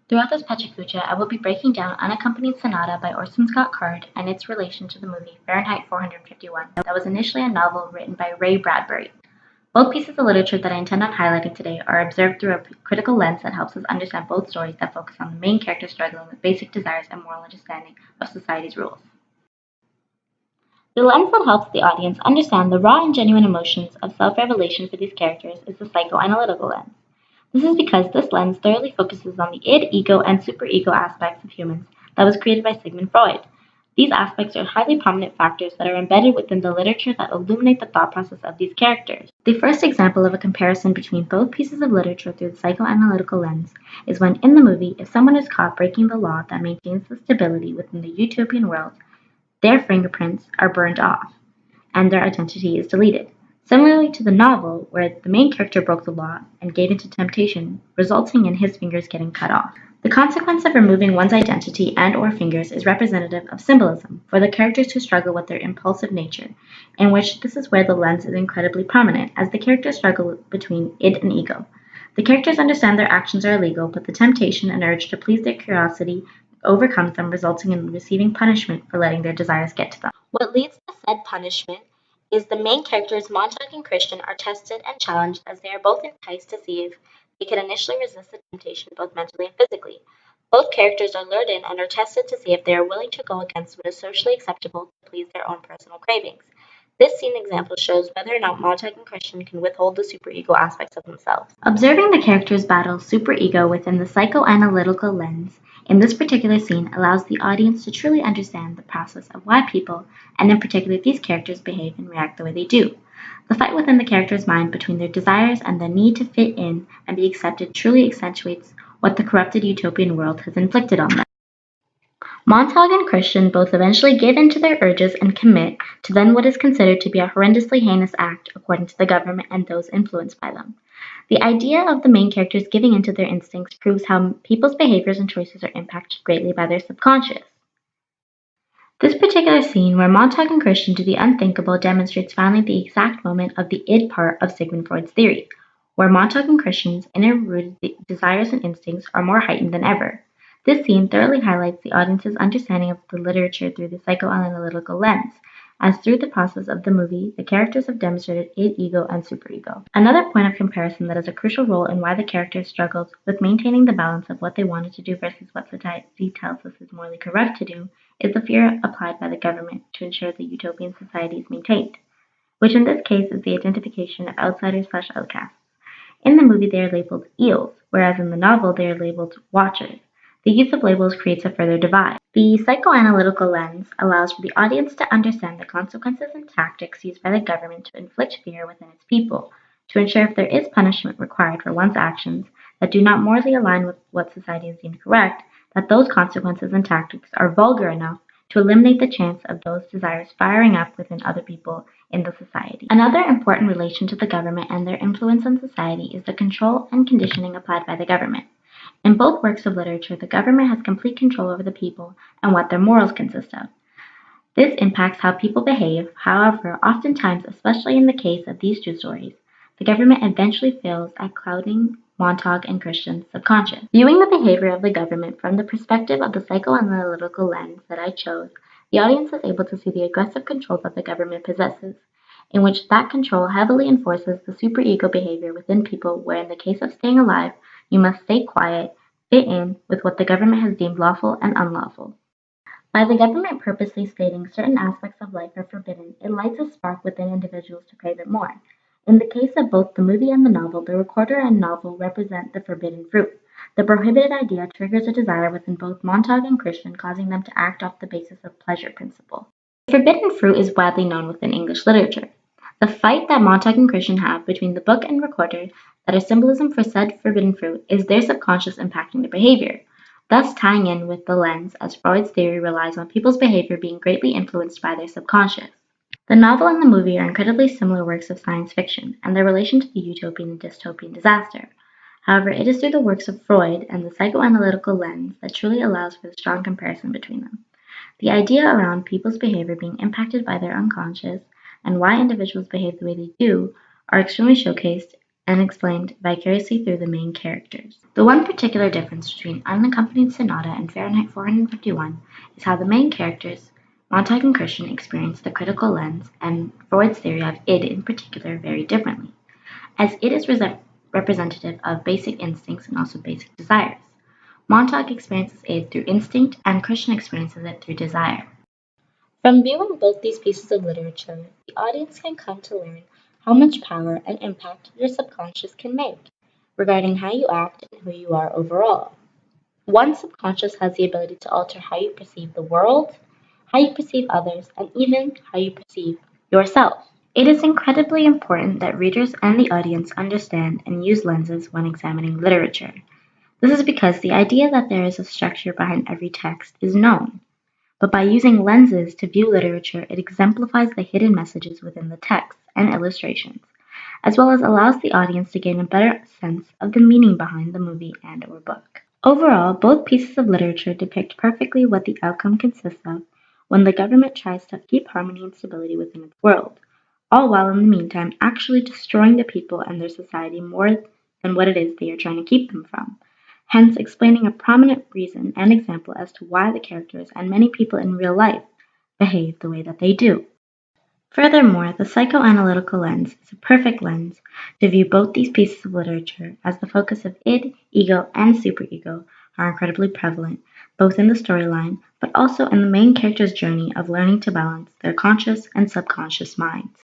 Throughout this Pecha Kucha, I will be breaking down Unaccompanied Sonata by Orson Scott Card and its relation to the movie Fahrenheit 451 that was initially a novel written by Ray Bradbury. Both pieces of literature that I intend on highlighting today are observed through a critical lens that helps us understand both stories that focus on the main character struggling with basic desires and moral understanding of society's rules. The lens that helps the audience understand the raw and genuine emotions of self-revelation for these characters is the psychoanalytical lens. This is because this lens thoroughly focuses on the id, ego, and superego aspects of humans that was created by Sigmund Freud. These aspects are highly prominent factors that are embedded within the literature that illuminate the thought process of these characters. The first example of a comparison between both pieces of literature through the psychoanalytical lens is when, in the movie, if someone is caught breaking the law that maintains the stability within the utopian world, their fingerprints are burned off, and their identity is deleted. Similarly to the novel, where the main character broke the law and gave into temptation, resulting in his fingers getting cut off. The consequence of removing one's identity and/or fingers is representative of symbolism for the characters to struggle with their impulsive nature, in which this is where the lens is incredibly prominent, as the characters struggle between id and ego. The characters understand their actions are illegal, but the temptation and urge to please their curiosity overcomes them, resulting in receiving punishment for letting their desires get to them. What leads to said punishment is the main characters Montague and Christian are tested and challenged as they are both enticed to see if they can initially resist the temptation both mentally and physically. Both characters are lured in and are tested to see if they are willing to go against what is socially acceptable to please their own personal cravings. This scene example shows whether or not Montague and Christian can withhold the superego aspects of themselves. Observing the characters battle superego within the psychoanalytical lens in this particular scene allows the audience to truly understand the process of why people, and in particular these characters, behave and react the way they do. The fight within the character's mind between their desires and the need to fit in and be accepted truly accentuates what the corrupted utopian world has inflicted on them. Montague and Christian both eventually give in to their urges and commit to then what is considered to be a horrendously heinous act according to the government and those influenced by them. The idea of the main characters giving in to their instincts proves how people's behaviors and choices are impacted greatly by their subconscious. This particular scene where Montague and Christian do the unthinkable demonstrates finally the exact moment of the id part of Sigmund Freud's theory, where Montague and Christian's inner-rooted desires and instincts are more heightened than ever. This scene thoroughly highlights the audience's understanding of the literature through the psychoanalytical lens, as through the process of the movie, the characters have demonstrated id, ego, and superego. Another point of comparison that has a crucial role in why the characters struggled with maintaining the balance of what they wanted to do versus what society tells us is morally correct to do is the fear applied by the government to ensure the utopian society is maintained, which in this case is the identification of outsiders/outcasts. In the movie they are labeled eels, whereas in the novel they are labeled watchers. The use of labels creates a further divide. The psychoanalytical lens allows for the audience to understand the consequences and tactics used by the government to inflict fear within its people, to ensure if there is punishment required for one's actions that do not morally align with what society has deemed correct, that those consequences and tactics are vulgar enough to eliminate the chance of those desires firing up within other people in the society. Another important relation to the government and their influence on society is the control and conditioning applied by the government. In both works of literature, the government has complete control over the people and what their morals consist of. This impacts how people behave. However, oftentimes, especially in the case of these two stories, the government eventually fails at clouding Montague and Christian's subconscious. Viewing the behavior of the government from the perspective of the psychoanalytical lens that I chose, the audience is able to see the aggressive control that the government possesses, in which that control heavily enforces the superego behavior within people, where in the case of staying alive, you must stay quiet, fit in with what the government has deemed lawful and unlawful. By the government purposely stating certain aspects of life are forbidden, it lights a spark within individuals to crave it more. In the case of both the movie and the novel, the recorder and novel represent the forbidden fruit. The prohibited idea triggers a desire within both Montague and Christian, causing them to act off the basis of pleasure principle. The forbidden fruit is widely known within English literature. The fight that Montague and Christian have between the book and recorder that are symbolism for said forbidden fruit is their subconscious impacting their behavior, thus tying in with the lens as Freud's theory relies on people's behavior being greatly influenced by their subconscious. The novel and the movie are incredibly similar works of science fiction and their relation to the utopian and dystopian disaster. However, it is through the works of Freud and the psychoanalytical lens that truly allows for the strong comparison between them. The idea around people's behavior being impacted by their unconscious and why individuals behave the way they do are extremely showcased and explained vicariously through the main characters. The one particular difference between Unaccompanied Sonata and Fahrenheit 451 is how the main characters, Montag and Christian, experience the critical lens and Freud's theory of id in particular very differently, as it is representative of basic instincts and also basic desires. Montag experiences id through instinct and Christian experiences it through desire. From viewing both these pieces of literature, the audience can come to learn how much power and impact your subconscious can make regarding how you act and who you are overall. One's subconscious has the ability to alter how you perceive the world, how you perceive others, and even how you perceive yourself. It is incredibly important that readers and the audience understand and use lenses when examining literature. This is because the idea that there is a structure behind every text is known. But by using lenses to view literature, it exemplifies the hidden messages within the text and illustrations, as well as allows the audience to gain a better sense of the meaning behind the movie and/or book. Overall, both pieces of literature depict perfectly what the outcome consists of when the government tries to keep harmony and stability within its world, all while in the meantime actually destroying the people and their society more than what it is they are trying to keep them from, hence explaining a prominent reason and example as to why the characters and many people in real life behave the way that they do. Furthermore, the psychoanalytical lens is a perfect lens to view both these pieces of literature, as the focus of id, ego, and superego are incredibly prevalent, both in the storyline, but also in the main character's journey of learning to balance their conscious and subconscious minds.